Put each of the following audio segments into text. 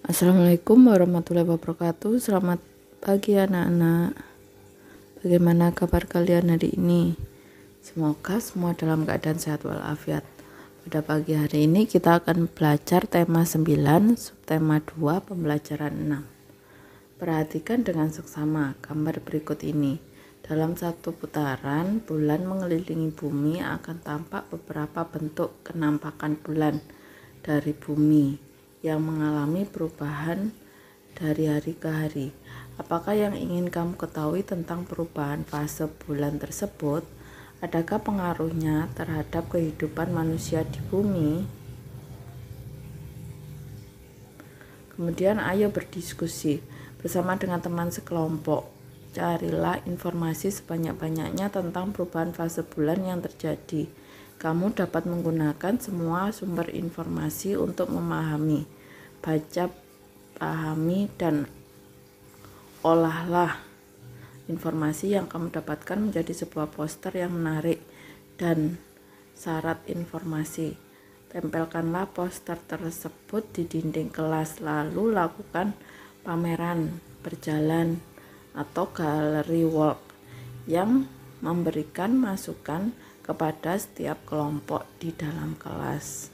Assalamualaikum warahmatullahi wabarakatuh. Selamat pagi anak-anak. Bagaimana kabar kalian hari ini? Semoga semua dalam keadaan sehat walafiat. Pada pagi hari ini kita akan belajar tema 9, subtema 2, pembelajaran 6. Perhatikan dengan seksama gambar berikut ini. Dalam satu putaran, bulan mengelilingi bumi akan tampak beberapa bentuk kenampakan bulan dari bumi yang mengalami perubahan dari hari ke hari. Apakah yang ingin kamu ketahui tentang perubahan fase bulan tersebut? Adakah pengaruhnya terhadap kehidupan manusia di bumi? Kemudian ayo berdiskusi bersama dengan teman sekelompok. Carilah informasi sebanyak-banyaknya tentang perubahan fase bulan yang terjadi. Kamu dapat menggunakan semua sumber informasi untuk memahami, baca, pahami, dan olahlah informasi yang kamu dapatkan menjadi sebuah poster yang menarik dan syarat informasi. Tempelkanlah poster tersebut di dinding kelas, lalu lakukan pameran berjalan atau gallery walk yang memberikan masukan kepada setiap kelompok di dalam kelas.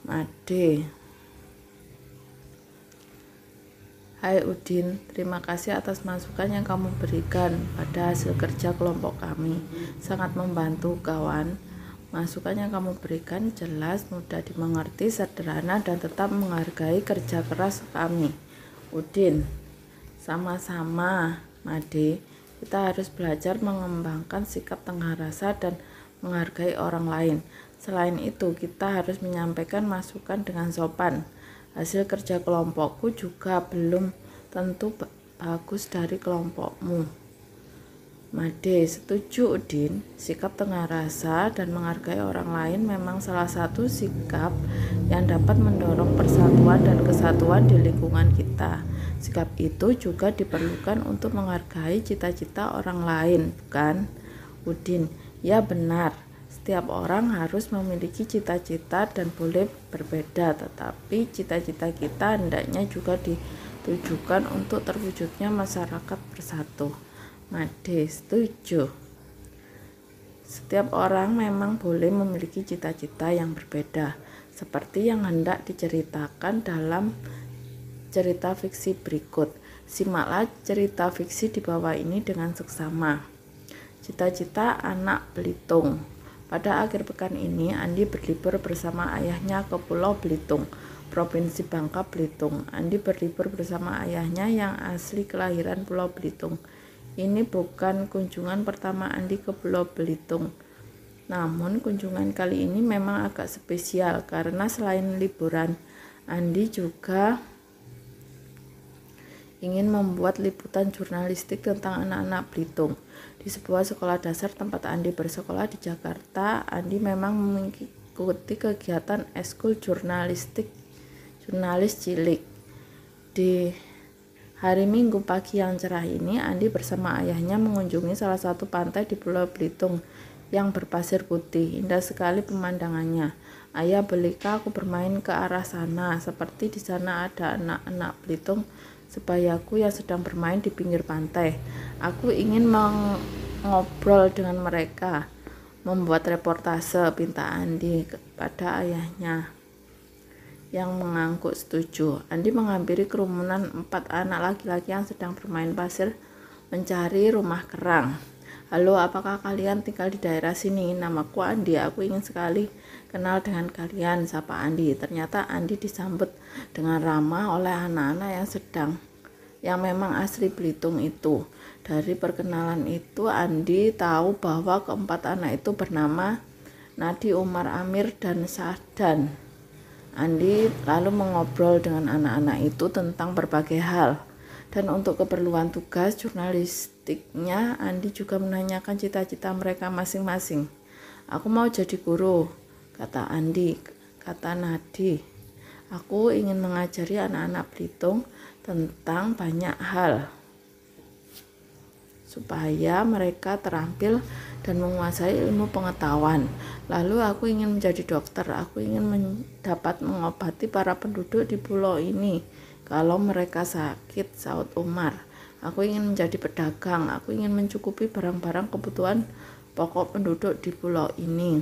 Made. Hai Udin, terima kasih atas masukan yang kamu berikan pada hasil kerja kelompok kami. Sangat membantu kawan. Masukan yang kamu berikan jelas, mudah dimengerti, sederhana, dan tetap menghargai kerja keras kami. Udin, sama-sama Made. Kita harus belajar mengembangkan sikap tengah rasa dan menghargai orang lain. Selain itu, kita harus menyampaikan masukan dengan sopan. Hasil kerja kelompokku juga belum tentu bagus dari kelompokmu. Made, setuju Udin. Sikap tengah rasa dan menghargai orang lain memang salah satu sikap yang dapat mendorong persatuan dan kesatuan di lingkungan kita. Sikap itu juga diperlukan untuk menghargai cita-cita orang lain, bukan? Udin, ya benar. Setiap orang harus memiliki cita-cita dan boleh berbeda, tetapi cita-cita kita hendaknya juga ditujukan untuk terwujudnya masyarakat bersatu. Made, setuju. Setiap orang memang boleh memiliki cita-cita yang berbeda, seperti yang hendak diceritakan dalam cerita fiksi berikut. Simaklah cerita fiksi di bawah ini dengan seksama. Cita-cita anak Belitung. Pada akhir pekan ini, Andi berlibur bersama ayahnya ke Pulau Belitung, Provinsi Bangka Belitung. Andi berlibur bersama ayahnya yang asli kelahiran Pulau Belitung. Ini bukan kunjungan pertama Andi ke Pulau Belitung. Namun kunjungan kali ini memang agak spesial karena selain liburan, Andi juga ingin membuat liputan jurnalistik tentang anak-anak Belitung. Di sebuah sekolah dasar tempat Andi bersekolah di Jakarta, Andi memang mengikuti kegiatan eskul jurnalis cilik. Di hari Minggu pagi yang cerah ini, Andi bersama ayahnya mengunjungi salah satu pantai di Pulau Belitung yang berpasir putih. Indah sekali pemandangannya. Ayah, bolehkah aku bermain ke arah sana? Seperti di sana ada anak-anak Belitung sebayaku yang sedang bermain di pinggir pantai. Aku ingin mengobrol dengan mereka, membuat reportase, pinta Andi kepada ayahnya yang mengangguk setuju. Andi menghampiri kerumunan 4 anak laki-laki yang sedang bermain pasir mencari rumah kerang. Halo, apakah kalian tinggal di daerah sini? Namaku Andi, aku ingin sekali kenal dengan kalian, sapa Andi. Ternyata Andi disambut dengan ramah oleh anak-anak yang memang asli Belitung itu. Dari perkenalan itu, Andi tahu bahwa keempat anak itu bernama Nadi, Umar, Amir, dan Sahdan. Andi lalu mengobrol dengan anak-anak itu tentang berbagai hal. Dan untuk keperluan tugas jurnalistiknya, Andi juga menanyakan cita-cita mereka masing-masing. Aku mau jadi guru, kata Andi. Kata Nadi, aku ingin mengajari anak-anak Belitung tentang banyak hal supaya mereka terampil dan menguasai ilmu pengetahuan. Lalu aku ingin menjadi dokter, aku ingin dapat mengobati para penduduk di pulau ini kalau mereka sakit, saut Umar. Aku ingin menjadi pedagang, aku ingin mencukupi barang-barang kebutuhan pokok penduduk di pulau ini.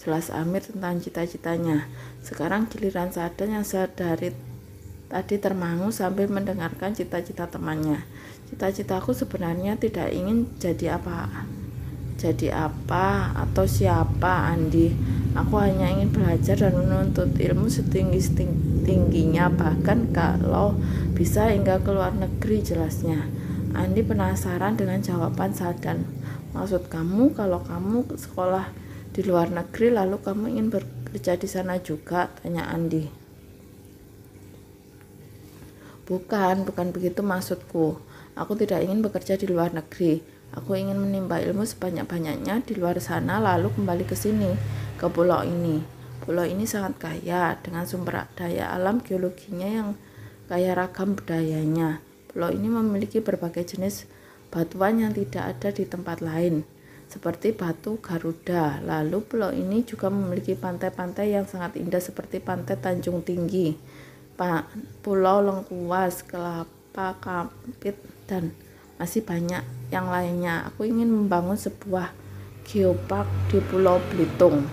Jelas Amir tentang cita-citanya. Sekarang giliran Sa'dan yang sedari tadi termangu sambil mendengarkan cita-cita temannya. Cita-citaku sebenarnya tidak ingin jadi apa atau siapa, Andi. Aku hanya ingin belajar dan menuntut ilmu setinggi-tingginya, bahkan kalau bisa hingga ke luar negeri, jelasnya. Andi penasaran dengan jawaban Sa'dan. Maksud kamu kalau kamu sekolah di luar negeri lalu kamu ingin bekerja di sana juga, tanya Andi. Bukan begitu maksudku. Aku tidak ingin bekerja di luar negeri. Aku ingin menimba ilmu sebanyak-banyaknya di luar sana lalu kembali ke sini, ke pulau ini. Pulau ini sangat kaya dengan sumber daya alam geologinya yang kaya ragam budayanya. Pulau ini memiliki berbagai jenis batuan yang tidak ada di tempat lain, seperti batu Garuda. Lalu pulau ini juga memiliki pantai-pantai yang sangat indah seperti Pantai Tanjung Tinggi, Pulau Lengkuas, Kelapa Kampit, dan masih banyak yang lainnya. Aku ingin membangun sebuah geopark di Pulau Belitung.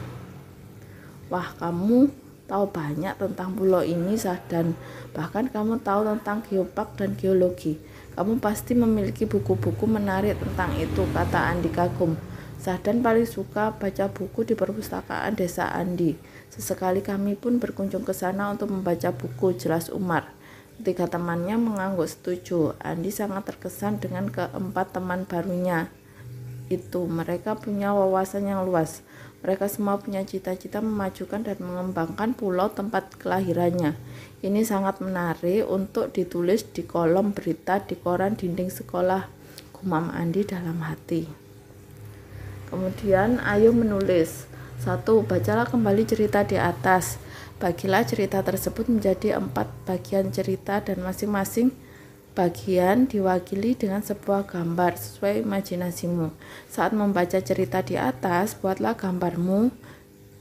Wah, kamu tahu banyak tentang pulau ini, Sa'dan. Bahkan kamu tahu tentang geopark dan geologi. Kamu pasti memiliki buku-buku menarik tentang itu, kata Andi kagum. Sa'dan paling suka baca buku di perpustakaan desa Andi. Sesekali kami pun berkunjung ke sana untuk membaca buku, jelas Umar. Ketiga temannya mengangguk setuju. Andi sangat terkesan dengan keempat teman barunya itu. Mereka punya wawasan yang luas. Mereka semua punya cita-cita memajukan dan mengembangkan pulau tempat kelahirannya. Ini sangat menarik untuk ditulis di kolom berita di koran dinding sekolah, gumam Andi dalam hati. Kemudian Ayu menulis. 1. Bacalah kembali cerita di atas. Bagilah cerita tersebut menjadi 4 bagian cerita dan masing-masing bagian diwakili dengan sebuah gambar sesuai imajinasimu. Saat membaca cerita di atas, buatlah gambarmu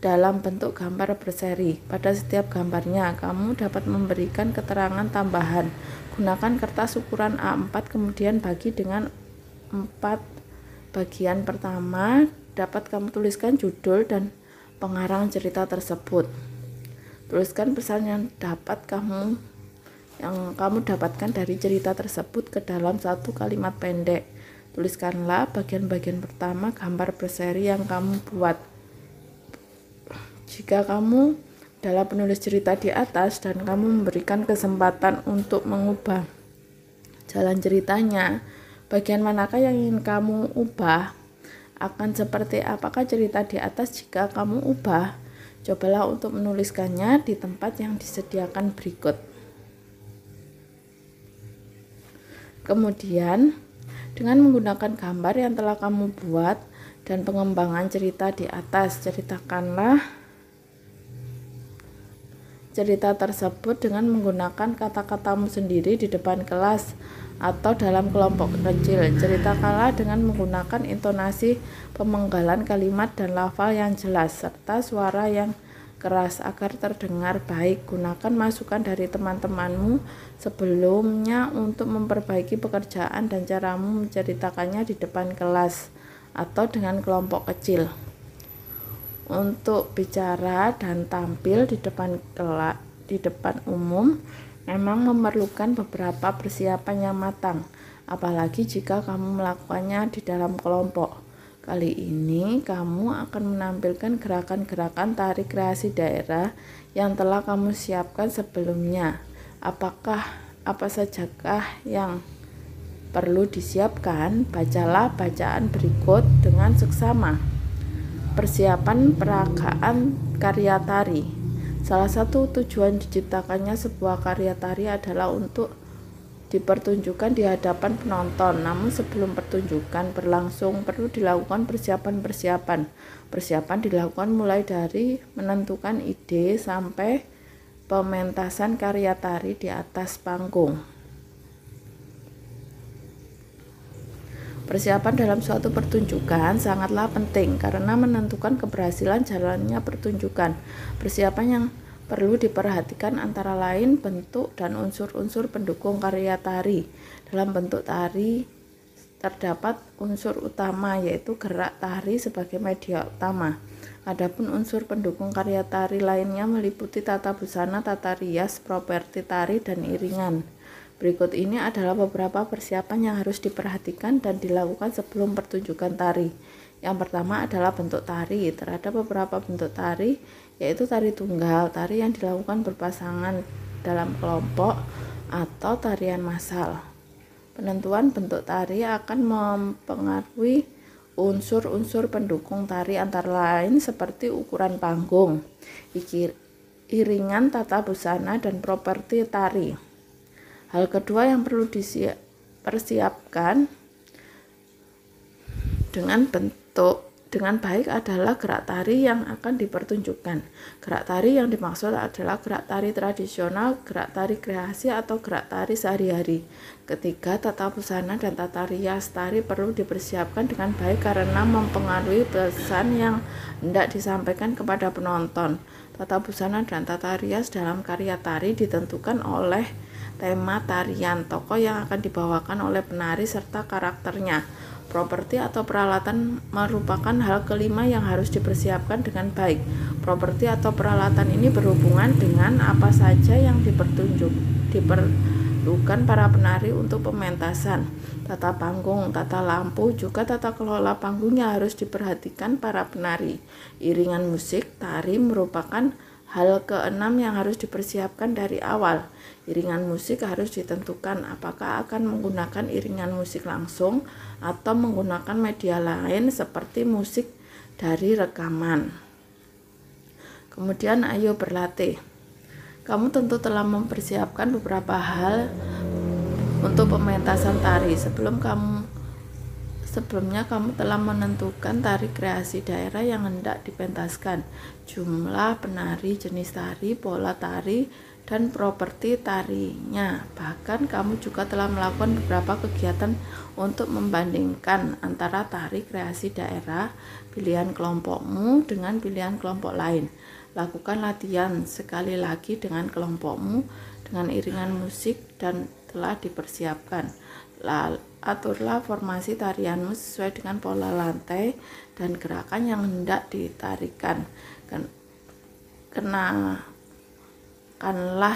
dalam bentuk gambar berseri. Pada setiap gambarnya, kamu dapat memberikan keterangan tambahan. Gunakan kertas ukuran A4, kemudian bagi dengan 4 bagian. Pertama, dapat kamu tuliskan judul dan pengarang cerita tersebut. Tuliskan pesan yang kamu dapatkan dari cerita tersebut ke dalam satu kalimat pendek. Tuliskanlah bagian-bagian pertama gambar berseri yang kamu buat. Jika kamu adalah penulis cerita di atas dan kamu memberikan kesempatan untuk mengubah jalan ceritanya, bagian manakah yang ingin kamu ubah? Akan seperti apakah cerita di atas jika kamu ubah? Cobalah untuk menuliskannya di tempat yang disediakan berikut. Kemudian, dengan menggunakan gambar yang telah kamu buat dan pengembangan cerita di atas, ceritakanlah cerita tersebut dengan menggunakan kata-katamu sendiri di depan kelas atau dalam kelompok kecil. Ceritakanlah dengan menggunakan intonasi, pemenggalan kalimat dan lafal yang jelas serta suara yang keras agar terdengar baik. Gunakan masukan dari teman-temanmu sebelumnya untuk memperbaiki pekerjaan dan caramu menceritakannya di depan kelas atau dengan kelompok kecil. Untuk bicara dan tampil di depan umum memang memerlukan beberapa persiapan yang matang, apalagi jika kamu melakukannya di dalam kelompok. Kali ini kamu akan menampilkan gerakan-gerakan tari kreasi daerah yang telah kamu siapkan sebelumnya. Apa sajakah yang perlu disiapkan? Bacalah bacaan berikut dengan seksama. Persiapan peragaan karya tari. Salah satu tujuan diciptakannya sebuah karya tari adalah untuk dipertunjukkan di hadapan penonton. Namun sebelum pertunjukan berlangsung perlu dilakukan persiapan. Persiapan dilakukan mulai dari menentukan ide sampai pementasan karya tari di atas panggung. Persiapan dalam suatu pertunjukan sangatlah penting karena menentukan keberhasilan jalannya pertunjukan. Persiapan yang perlu diperhatikan antara lain bentuk dan unsur-unsur pendukung karya tari. Dalam bentuk tari terdapat unsur utama yaitu gerak tari sebagai media utama. Adapun unsur pendukung karya tari lainnya meliputi tata busana, tata rias, properti tari, dan iringan. Berikut ini adalah beberapa persiapan yang harus diperhatikan dan dilakukan sebelum pertunjukan tari. Yang pertama adalah bentuk tari. Terhadap beberapa bentuk tari, yaitu tari tunggal, tari yang dilakukan berpasangan dalam kelompok, atau tarian massal. Penentuan bentuk tari akan mempengaruhi unsur-unsur pendukung tari antara lain seperti ukuran panggung, iringan, tata busana, dan properti tari. Hal kedua yang perlu dipersiapkan dengan baik adalah gerak tari yang akan dipertunjukkan. Gerak tari yang dimaksud adalah gerak tari tradisional, gerak tari kreasi, atau gerak tari sehari-hari. Ketiga, tata busana dan tata rias tari perlu dipersiapkan dengan baik karena mempengaruhi pesan yang hendak disampaikan kepada penonton. Tata busana dan tata rias dalam karya tari ditentukan oleh tema tarian, tokoh yang akan dibawakan oleh penari, serta karakternya. Properti atau peralatan merupakan hal kelima yang harus dipersiapkan dengan baik. Properti atau peralatan ini berhubungan dengan apa saja yang diperlukan para penari untuk pementasan. Tata panggung, tata lampu, juga tata kelola panggungnya harus diperhatikan para penari. Iringan musik tari merupakan hal keenam yang harus dipersiapkan dari awal. Iringan musik harus ditentukan apakah akan menggunakan iringan musik langsung atau menggunakan media lain seperti musik dari rekaman. Kemudian ayo berlatih. Kamu tentu telah mempersiapkan beberapa hal untuk pementasan tari. Sebelumnya kamu telah menentukan tari kreasi daerah yang hendak dipentaskan, jumlah penari, jenis tari, pola tari, dan properti tarinya. Bahkan kamu juga telah melakukan beberapa kegiatan untuk membandingkan antara tari kreasi daerah pilihan kelompokmu dengan pilihan kelompok lain. Lakukan latihan sekali lagi dengan kelompokmu dengan iringan musik dan telah dipersiapkan. Aturlah formasi tarianmu sesuai dengan pola lantai dan gerakan yang hendak ditarikan. Kenakanlah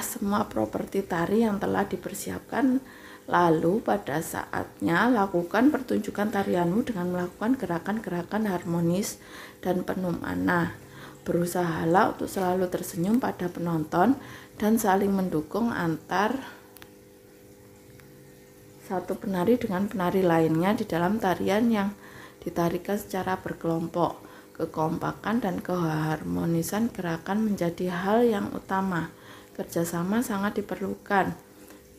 semua properti tari yang telah dipersiapkan. Lalu pada saatnya lakukan pertunjukan tarianmu dengan melakukan gerakan-gerakan harmonis dan penuh makna. Berusahalah untuk selalu tersenyum pada penonton dan saling mendukung antar satu penari dengan penari lainnya di dalam tarian yang ditarikan secara berkelompok. Kekompakan dan keharmonisan gerakan menjadi hal yang utama. Kerjasama sangat diperlukan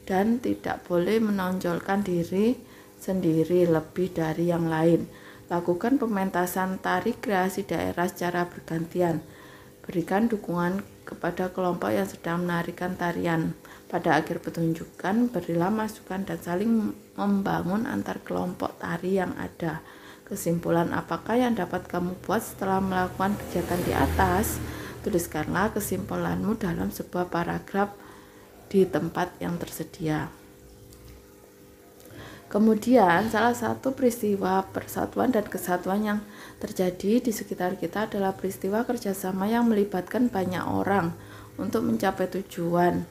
dan tidak boleh menonjolkan diri sendiri lebih dari yang lain. Lakukan pementasan tari kreasi daerah secara bergantian. Berikan dukungan kepada kelompok yang sedang menarikan tarian. Pada akhir pertunjukan, berilah masukan dan saling membangun antar kelompok tari yang ada. Kesimpulan apakah yang dapat kamu buat setelah melakukan kegiatan di atas? Tuliskanlah kesimpulanmu dalam sebuah paragraf di tempat yang tersedia. Kemudian, salah satu peristiwa persatuan dan kesatuan yang terjadi di sekitar kita adalah peristiwa kerjasama yang melibatkan banyak orang untuk mencapai tujuan.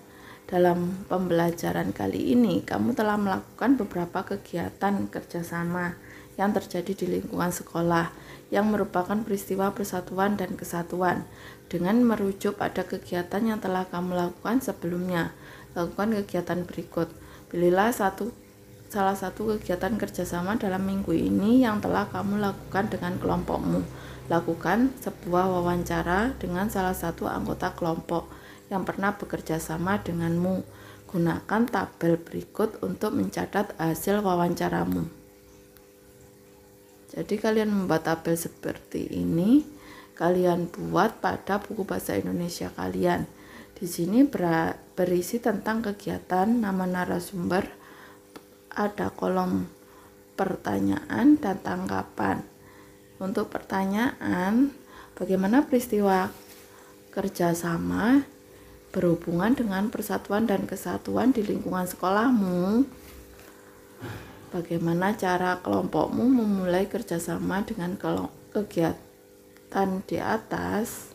Dalam pembelajaran kali ini, kamu telah melakukan beberapa kegiatan kerjasama yang terjadi di lingkungan sekolah yang merupakan peristiwa persatuan dan kesatuan. Dengan merujuk pada kegiatan yang telah kamu lakukan sebelumnya, lakukan kegiatan berikut. Pilihlah salah satu kegiatan kerjasama dalam minggu ini yang telah kamu lakukan dengan kelompokmu. Lakukan sebuah wawancara dengan salah satu anggota kelompok yang pernah bekerja sama denganmu. Gunakan tabel berikut untuk mencatat hasil wawancaramu. Jadi kalian membuat tabel seperti ini, kalian buat pada buku bahasa Indonesia kalian. Di sini berisi tentang kegiatan, nama narasumber, ada kolom pertanyaan dan tanggapan. Untuk pertanyaan, bagaimana peristiwa kerjasama berhubungan dengan persatuan dan kesatuan di lingkungan sekolahmu? Bagaimana cara kelompokmu memulai kerjasama dengan kegiatan di atas?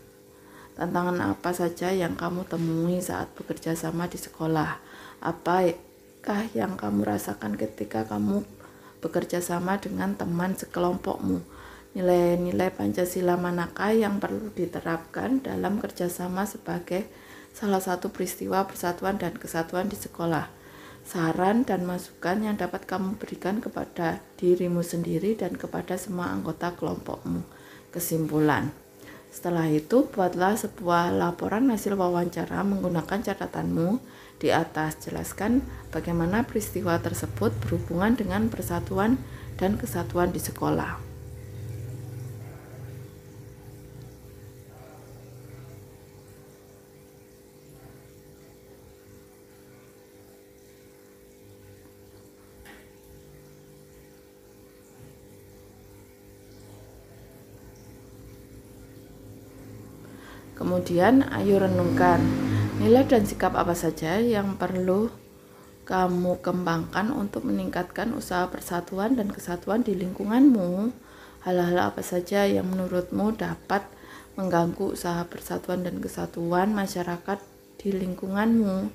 Tantangan apa saja yang kamu temui saat bekerja sama di sekolah? Apakah yang kamu rasakan ketika kamu bekerja sama dengan teman sekelompokmu? Nilai-nilai Pancasila manakah yang perlu diterapkan dalam kerjasama sebagai salah satu peristiwa persatuan dan kesatuan di sekolah? Saran dan masukan yang dapat kamu berikan kepada dirimu sendiri dan kepada semua anggota kelompokmu. Kesimpulan. Setelah itu, buatlah sebuah laporan hasil wawancara menggunakan catatanmu di atas. Jelaskan bagaimana peristiwa tersebut berhubungan dengan persatuan dan kesatuan di sekolah. Kemudian, ayo renungkan nilai dan sikap apa saja yang perlu kamu kembangkan untuk meningkatkan usaha persatuan dan kesatuan di lingkunganmu. Hal-hal apa saja yang menurutmu dapat mengganggu usaha persatuan dan kesatuan masyarakat di lingkunganmu.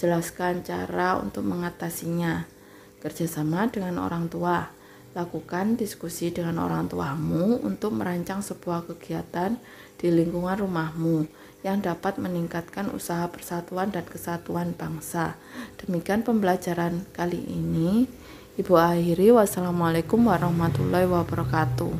Jelaskan cara untuk mengatasinya. Kerjasama dengan orang tua. Lakukan diskusi dengan orang tuamu untuk merancang sebuah kegiatan di lingkungan rumahmu yang dapat meningkatkan usaha persatuan dan kesatuan bangsa. Demikian pembelajaran kali ini. Ibu akhiri, wassalamualaikum warahmatullahi wabarakatuh.